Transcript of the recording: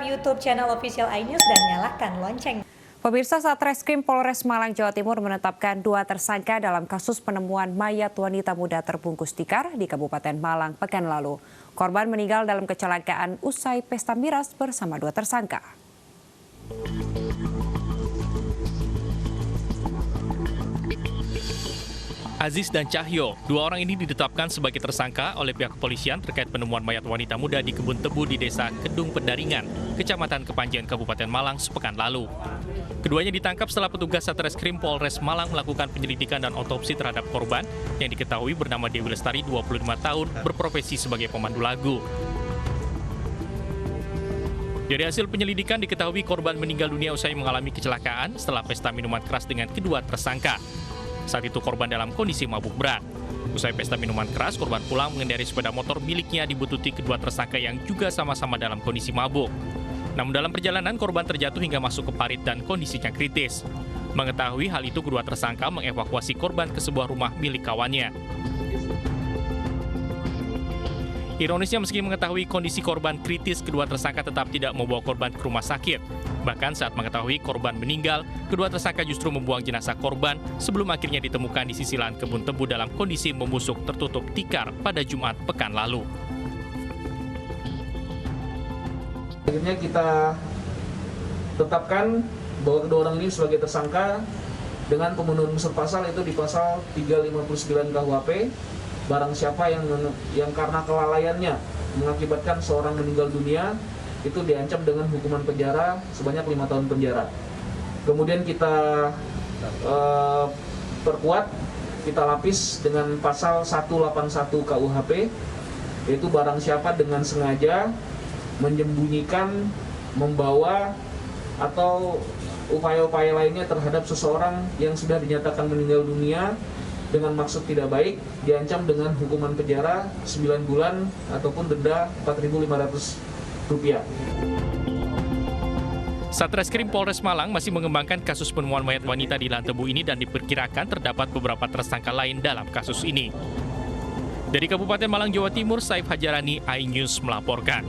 YouTube channel official iNews dan nyalakan lonceng. Pemirsa, Satreskrim Polres Malang, Jawa Timur menetapkan 2 tersangka dalam kasus penemuan mayat wanita muda terbungkus tikar di Kabupaten Malang pekan lalu. Korban meninggal dalam kecelakaan usai pesta miras bersama 2 tersangka. Aziz dan Cahyo, 2 orang ini ditetapkan sebagai tersangka oleh pihak kepolisian terkait penemuan mayat wanita muda di kebun tebu di Desa Kedung Pendaringan, Kecamatan Kepanjen, Kabupaten Malang sepekan lalu. Keduanya ditangkap setelah petugas Satreskrim Polres Malang melakukan penyelidikan dan otopsi terhadap korban yang diketahui bernama Dewi Lestari, 25 tahun, berprofesi sebagai pemandu lagu. Dari hasil penyelidikan diketahui korban meninggal dunia usai mengalami kecelakaan setelah pesta minuman keras dengan kedua tersangka. Saat itu korban dalam kondisi mabuk berat. Usai pesta minuman keras, korban pulang mengendarai sepeda motor miliknya dibututi kedua tersangka yang juga sama-sama dalam kondisi mabuk. Namun dalam perjalanan, korban terjatuh hingga masuk ke parit dan kondisinya kritis. Mengetahui hal itu, kedua tersangka mengevakuasi korban ke sebuah rumah milik kawannya. Ironisnya, meski mengetahui kondisi korban kritis, kedua tersangka tetap tidak membawa korban ke rumah sakit. Bahkan saat mengetahui korban meninggal, kedua tersangka justru membuang jenazah korban sebelum akhirnya ditemukan di sisi lahan kebun tebu dalam kondisi membusuk tertutup tikar pada Jumat pekan lalu. Akhirnya kita tetapkan bahwa kedua orang ini sebagai tersangka dengan pemenuhan unsur pasal itu di pasal 359 KUHP. Barang siapa yang karena kelalaiannya mengakibatkan seorang meninggal dunia itu diancam dengan hukuman penjara sebanyak 5 tahun penjara. Kemudian kita perkuat, kita lapis dengan pasal 181 KUHP, yaitu barang siapa dengan sengaja menyembunyikan, membawa, atau upaya-upaya lainnya terhadap seseorang yang sudah dinyatakan meninggal dunia dengan maksud tidak baik, diancam dengan hukuman penjara 9 bulan ataupun denda Rp4.500. Satreskrim Polres Malang masih mengembangkan kasus penemuan mayat wanita di lahan tebu ini dan diperkirakan terdapat beberapa tersangka lain dalam kasus ini. Dari Kabupaten Malang, Jawa Timur, Saif Hajarani, iNews melaporkan.